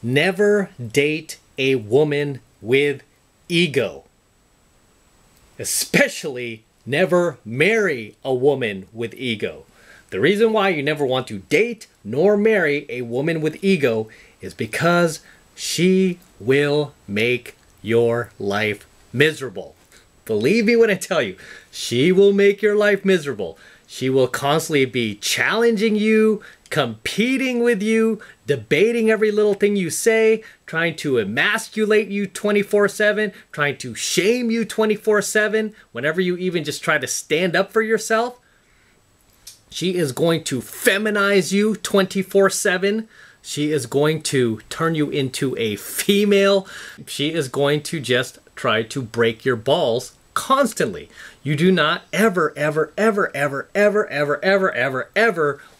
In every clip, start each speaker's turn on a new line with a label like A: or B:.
A: Never date a woman with ego. Especially never marry a woman with ego. The reason why you never want to date nor marry a woman with ego is because she will make your life miserable. Believe me when I tell you, she will make your life miserable. She will constantly be challenging you, competing with you, debating every little thing you say, trying to emasculate you 24/7, trying to shame you 24/7, whenever you even just try to stand up for yourself. She is going to feminize you 24/7. She is going to turn you into a female. She is going to just try to break your balls constantly. You do not ever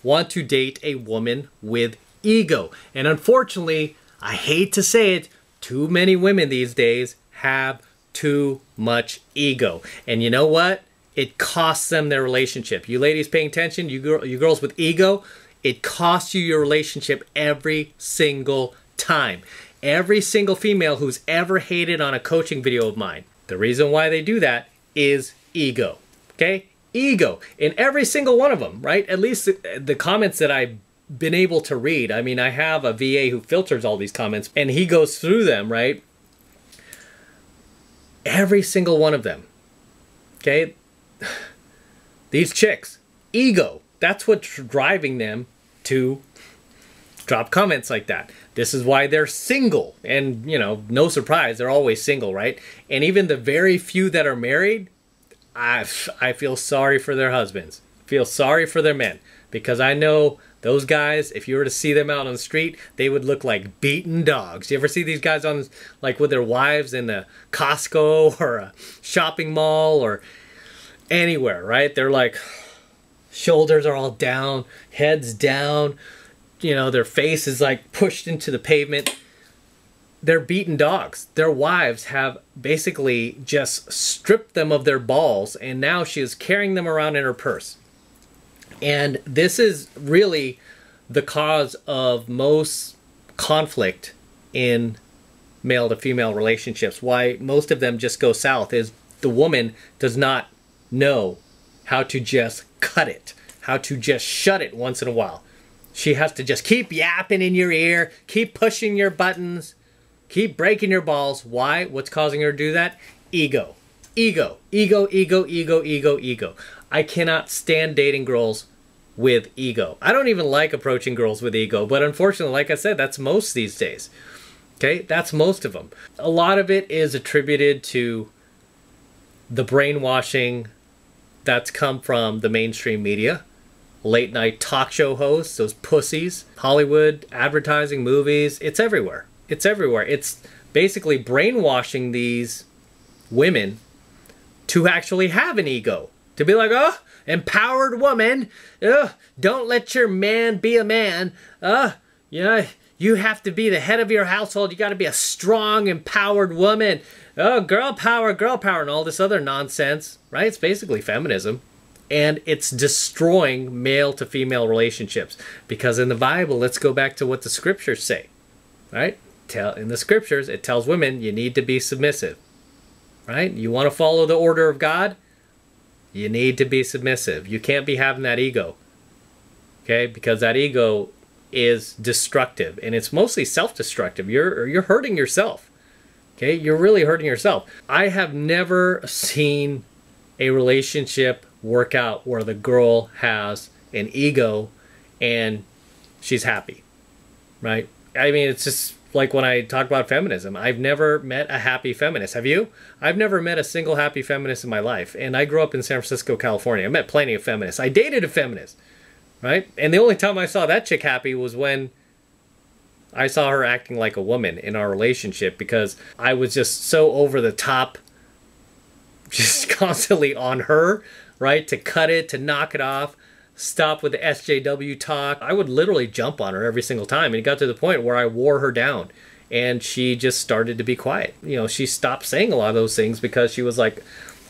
A: want to date a woman with ego. And unfortunately, I hate to say it, too many women these days have too much ego. And you know what? It costs them their relationship. You ladies paying attention, you girls with ego, it costs you your relationship every single time. Every single female who's ever hated on a coaching video of mine, the reason why they do that is ego, okay? Ego in every single one of them, right? At least the comments that I've been able to read. I mean, I have a VA who filters all these comments and he goes through them, right? Every single one of them, okay? These chicks, ego, that's what's driving them to drop comments like that. This is why they're single. And, you know, no surprise, they're always single, right? And even the very few that are married, I feel sorry for their husbands. Feel sorry for their men. Because I know those guys, if you were to see them out on the street, they would look like beaten dogs. You ever see these guys on, like, with their wives in a Costco or a shopping mall or anywhere, right? They're like, shoulders are all down, heads down, you know, their face is like pushed into the pavement. They're beaten dogs. Their wives have basically just stripped them of their balls, and now she is carrying them around in her purse. And this is really the cause of most conflict in male to female relationships. Why most of them just go south is the woman does not know how to just cut it, how to just shut it once in a while. She has to just keep yapping in your ear, keep pushing your buttons, keep breaking your balls. Why? What's causing her to do that? Ego. Ego. Ego, ego, ego, ego, ego. I cannot stand dating girls with ego. I don't even like approaching girls with ego, but unfortunately, like I said, that's most these days. Okay? That's most of them. A lot of it is attributed to the brainwashing that's come from the mainstream media. Late night talk show hosts, those pussies, Hollywood, advertising, movies, it's everywhere. It's everywhere. It's basically brainwashing these women to actually have an ego. To be like, oh, empowered woman, don't let your man be a man. Yeah, you have to be the head of your household. You got to be a strong, empowered woman. Oh, girl power, and all this other nonsense, right? It's basically feminism. And it's destroying male to female relationships. Because in the Bible, let's go back to what the scriptures say, right? In the scriptures, it tells women you need to be submissive, right? You want to follow the order of God? You need to be submissive. You can't be having that ego, okay? Because that ego is destructive, and it's mostly self-destructive. You're hurting yourself, okay? You're really hurting yourself. I have never seen a relationship work out where the girl has an ego and she's happy, right? I mean, it's just like when I talk about feminism. I've never met a happy feminist. Have you? I've never met a single happy feminist in my life. And I grew up in San Francisco, California. I met plenty of feminists. I dated a feminist, right? And the only time I saw that chick happy was when I saw her acting like a woman in our relationship, because I was just so over the top, just constantly on her, right? To cut it, to knock it off, stop with the SJW talk. I would literally jump on her every single time. And it got to the point where I wore her down and she just started to be quiet. You know, she stopped saying a lot of those things because she was like,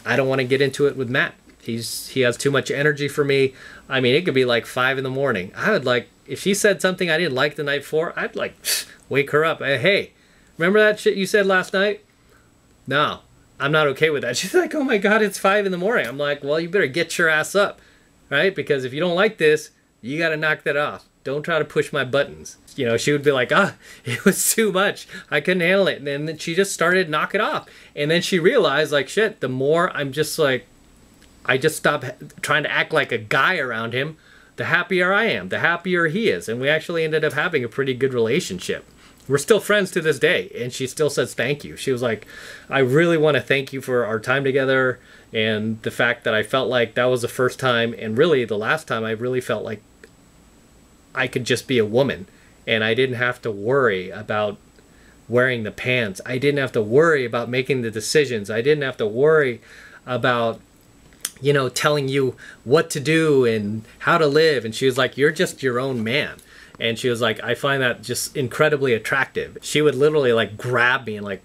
A: I don't want to get into it with Matt. He has too much energy for me. I mean, it could be like 5 in the morning. I would like, if she said something I didn't like the night before, I'd like Wake her up. Hey, remember that shit you said last night? No, I'm not okay with that. She's like, oh my God, it's 5 in the morning. I'm like, well, you better get your ass up, right? Because if you don't like this, you got to knock that off. Don't try to push my buttons. You know, she would be like, it was too much. I couldn't handle it. And then she just started to knock it off. And then she realized, like, shit, the more I'm just like, I just stop trying to act like a guy around him, the happier I am, the happier he is. And we actually ended up having a pretty good relationship. We're still friends to this day. And she still says thank you. She was like, I really want to thank you for our time together. And the fact that I felt like that was the first time, and really the last time, I really felt like I could just be a woman. And I didn't have to worry about wearing the pants. I didn't have to worry about making the decisions. I didn't have to worry about, you know, telling you what to do and how to live. And she was like, you're just your own man. And she was like, I find that just incredibly attractive. She would literally like grab me and like,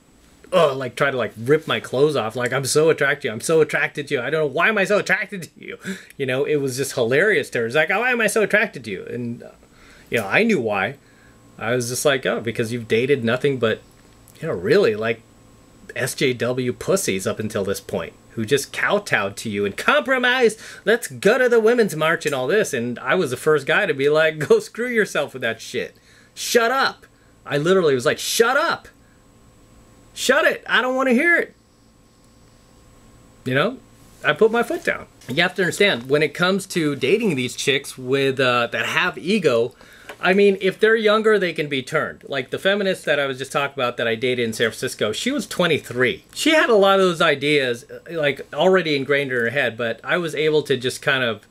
A: oh, like try to like rip my clothes off. Like, I'm so attracted to you. I'm so attracted to you. I don't know, why am I so attracted to you? You know, it was just hilarious to her. It's like, oh, why am I so attracted to you? And, you know, I knew why. I was just like, oh, because you've dated nothing but, you know, really like SJW pussies up until this point, who just kowtowed to you and compromised. Let's go to the Women's March and all this. And I was the first guy to be like, go screw yourself with that shit. Shut up. I literally was like, shut up. Shut it. I don't want to hear it. You know, I put my foot down. You have to understand, when it comes to dating these chicks with that have ego, I mean, if they're younger, they can be turned. Like the feminist that I was just talking about that I dated in San Francisco, she was 23. She had a lot of those ideas like already ingrained in her head, but I was able to just kind of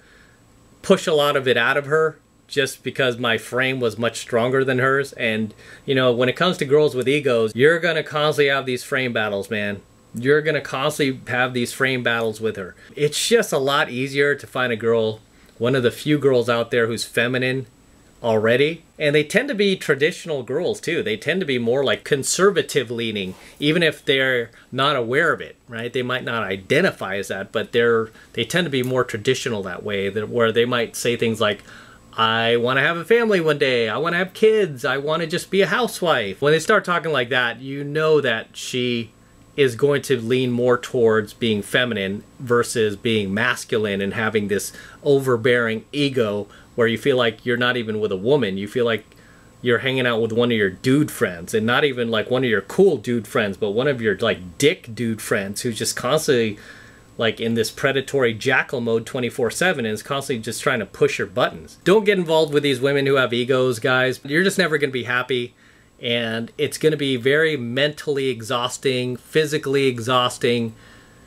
A: push a lot of it out of her just because my frame was much stronger than hers. And, you know, when it comes to girls with egos, you're going to constantly have these frame battles, man. You're going to constantly have these frame battles with her. It's just a lot easier to find a girl, one of the few girls out there who's feminine already. And they tend to be traditional girls too. They tend to be more like conservative leaning, even if they're not aware of it, right? They might not identify as that, but they tend to be more traditional that way, where they might say things like, I want to have a family one day, I want to have kids, I want to just be a housewife. When they start talking like that, you know that she is going to lean more towards being feminine versus being masculine and having this overbearing ego where you feel like you're not even with a woman. You feel like you're hanging out with one of your dude friends, and not even like one of your cool dude friends, but one of your like dick dude friends who's just constantly like in this predatory jackal mode 24/7 and is constantly just trying to push your buttons. Don't get involved with these women who have egos, guys. You're just never going to be happy. And it's going to be very mentally exhausting, physically exhausting,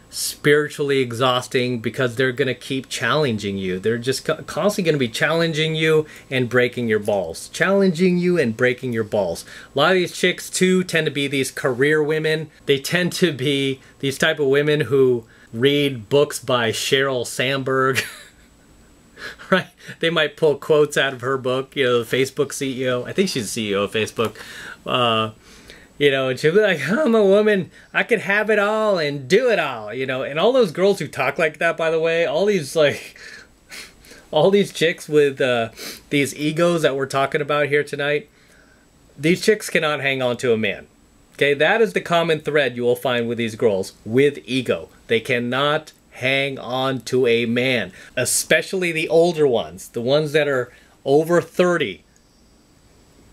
A: spiritually exhausting, because they're going to keep challenging you. They're just constantly going to be challenging you and breaking your balls. Challenging you and breaking your balls. A lot of these chicks, too, tend to be these career women. They tend to be these type of women who read books by Sheryl Sandberg. Right? They might pull quotes out of her book, you know, the Facebook CEO. I think she's the CEO of Facebook. You know, and she'll be like, I'm a woman, I could have it all and do it all, you know. And all those girls who talk like that, by the way, all these like, all these chicks with these egos that we're talking about here tonight, these chicks cannot hang on to a man. Okay, that is the common thread you will find with these girls with ego. They cannot hang on to a man, especially the older ones, the ones that are over 30.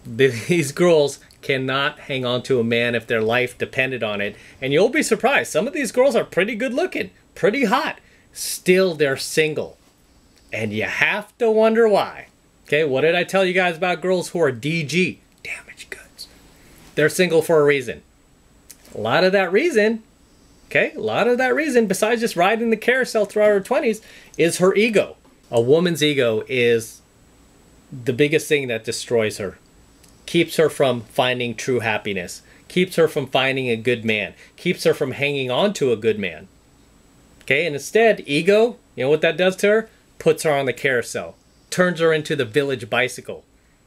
A: These girls cannot hang on to a man if their life depended on it. And you'll be surprised, some of these girls are pretty good looking, pretty hot, still they're single. And you have to wonder why. Okay, what did I tell you guys about girls who are DG, damaged goods? They're single for a reason. A lot of that reason, okay, a lot of that reason, besides just riding the carousel throughout her 20s, is her ego. A woman's ego is the biggest thing that destroys her. Keeps her from finding true happiness. Keeps her from finding a good man. Keeps her from hanging on to a good man. Okay, and instead, ego, you know what that does to her? Puts her on the carousel. Turns her into the village bicycle.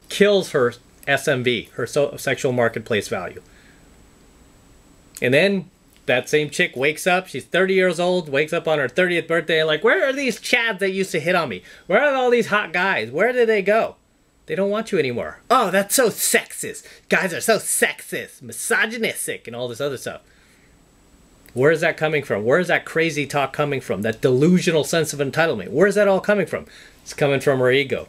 A: Kills her SMV, her sexual marketplace value. And then that same chick wakes up, she's 30 years old, wakes up on her 30th birthday and like, where are these chads that used to hit on me? Where are all these hot guys? Where did they go? They don't want you anymore. Oh, that's so sexist. Guys are so sexist, misogynistic, and all this other stuff. Where is that coming from? Where is that crazy talk coming from? That delusional sense of entitlement. Where is that all coming from? It's coming from her ego.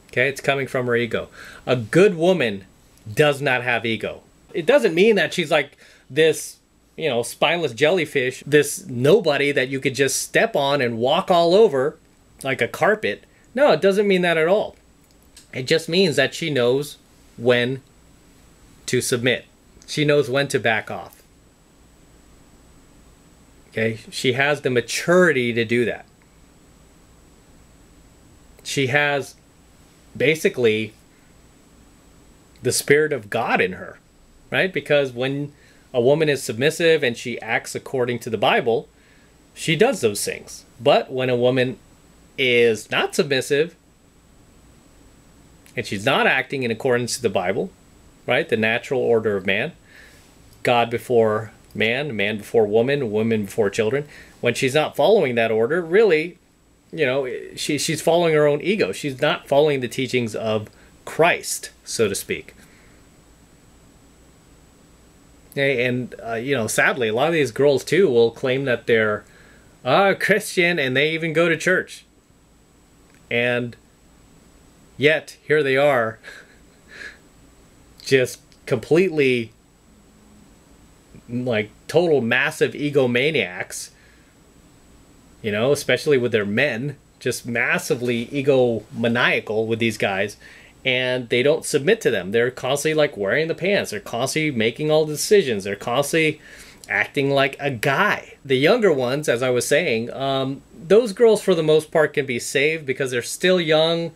A: Okay, it's coming from her ego. A good woman does not have ego. It doesn't mean that she's like this, you know, spineless jellyfish, this nobody that you could just step on and walk all over like a carpet. No, it doesn't mean that at all. It just means that she knows when to submit. She knows when to back off. Okay, she has the maturity to do that. She has basically the Spirit of God in her, right? Because when a woman is submissive and she acts according to the Bible, she does those things. But when a woman is not submissive and she's not acting in accordance to the Bible, right? The natural order of man, God before man, man before woman, woman before children. When she's not following that order, really, you know, she's following her own ego. She's not following the teachings of Christ, so to speak. Okay, and, you know, sadly, a lot of these girls, too, will claim that they're Christian and they even go to church. And yet, here they are, just completely, like, total massive egomaniacs, you know, especially with their men, just massively egomaniacal with these guys, and they don't submit to them. They're constantly, like, wearing the pants. They're constantly making all the decisions. They're constantly acting like a guy. The younger ones, as I was saying, those girls, for the most part, can be saved because they're still young.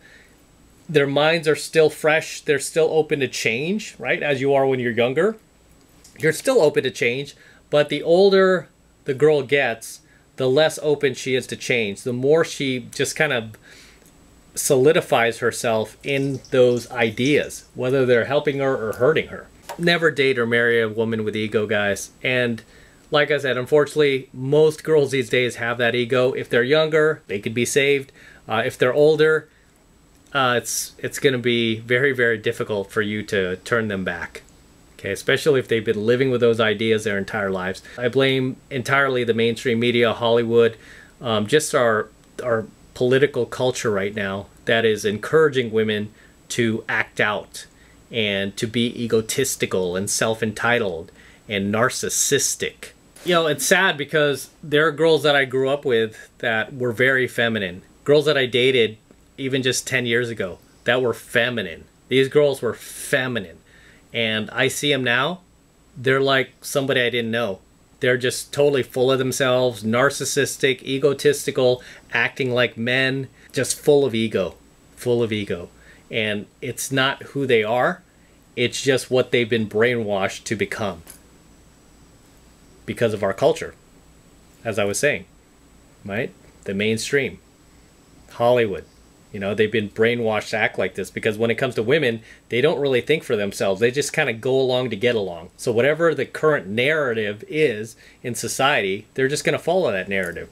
A: Their minds are still fresh. They're still open to change, right? As you are when you're younger. You're still open to change, but the older the girl gets, the less open she is to change. The more she just kind of solidifies herself in those ideas, whether they're helping her or hurting her. Never date or marry a woman with ego, guys. And like I said, unfortunately, most girls these days have that ego. If they're younger, they could be saved. If they're older, it's going to be very, very difficult for you to turn them back. Okay, especially if they've been living with those ideas their entire lives. I blame entirely the mainstream media, Hollywood, just our political culture right now that is encouraging women to act out and to be egotistical and self-entitled and narcissistic. You know, it's sad because there are girls that I grew up with that were very feminine. Girls that I dated even just 10 years ago that were feminine. These girls were feminine. And I see them now, they're like somebody I didn't know. They're just totally full of themselves, narcissistic, egotistical, acting like men, just full of ego, full of ego. And it's not who they are, it's just what they've been brainwashed to become because of our culture, as I was saying, right? The mainstream, Hollywood. You know, they've been brainwashed to act like this because when it comes to women, they don't really think for themselves. They just kind of go along to get along. So whatever the current narrative is in society, they're just going to follow that narrative.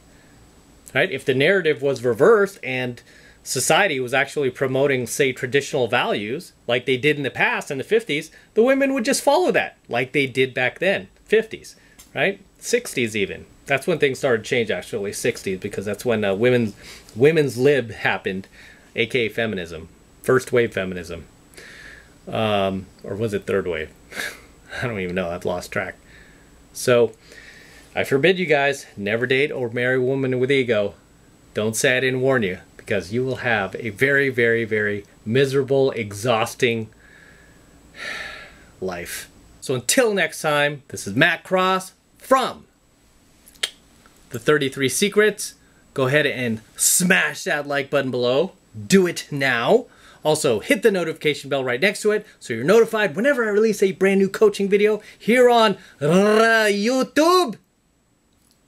A: Right? If the narrative was reversed and society was actually promoting, say, traditional values like they did in the past in the 50s, the women would just follow that like they did back then, 50s, right? 60s even. That's when things started to change, actually, 60s, because that's when women's lib happened. aka feminism, first wave feminism, or was it third wave? I don't even know, I've lost track. So I forbid you guys, never date or marry a woman with ego. Don't say I didn't warn you, because you will have a very, very, very miserable, exhausting life. So until next time, this is Matt Cross from The 33 Secrets. Go ahead and smash that like button below. Do it now. Also, hit the notification bell right next to it so you're notified whenever I release a brand new coaching video here on YouTube.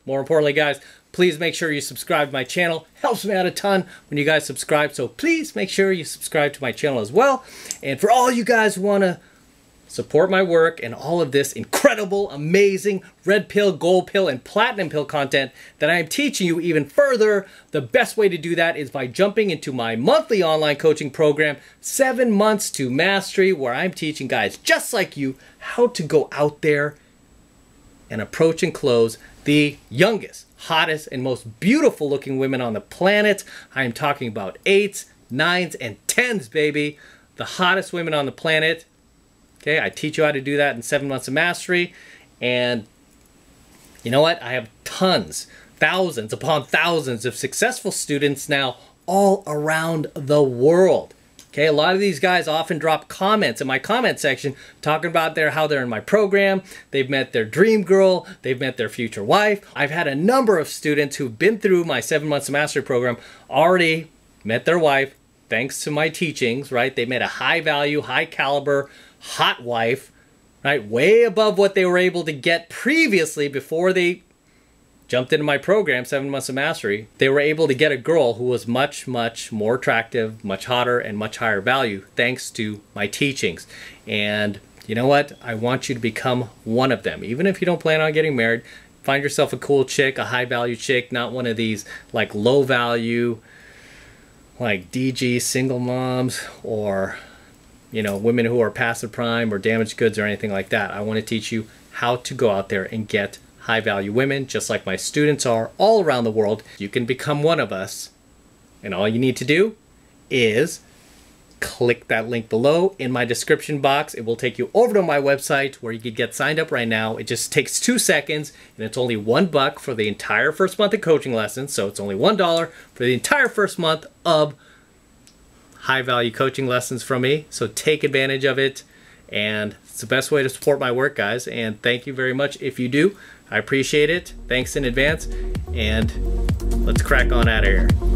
A: More importantly, guys, please make sure you subscribe to my channel. Helps me out a ton when you guys subscribe, so please make sure you subscribe to my channel as well. And for all you guys who want to support my work and all of this incredible, amazing red pill, gold pill, and platinum pill content that I am teaching you even further, the best way to do that is by jumping into my monthly online coaching program, 7 Months to Mastery, where I'm teaching guys just like you how to go out there and approach and close the youngest, hottest, and most beautiful looking women on the planet. I am talking about 8s, 9s, and 10s, baby. The hottest women on the planet. Okay, I teach you how to do that in 7 Months of Mastery. And you know what? I have tons, thousands upon thousands of successful students now all around the world. Okay, a lot of these guys often drop comments in my comment section talking about how they're in my program, they've met their dream girl, they've met their future wife. I've had a number of students who've been through my 7 Months of Mastery program already met their wife thanks to my teachings, right? They met a high value, high caliber, hot wife, right? Way above what they were able to get previously before they jumped into my program, 7 Months of Mastery. They were able to get a girl who was much, much more attractive, much hotter, and much higher value thanks to my teachings. And you know what? I want you to become one of them. Even if you don't plan on getting married, find yourself a cool chick, a high value chick, not one of these like low value, like DG single moms, or you know, women who are passive prime or damaged goods or anything like that. I want to teach you how to go out there and get high value women, just like my students are all around the world. You can become one of us, and all you need to do is click that link below in my description box. It will take you over to my website where you can get signed up right now. It just takes 2 seconds, and it's only $1 for the entire first month of coaching lessons. So it's only $1 for the entire first month of high value coaching lessons from me. So take advantage of it, and it's the best way to support my work, guys. And thank you very much if you do. I appreciate it. Thanks in advance, and let's crack on out of here.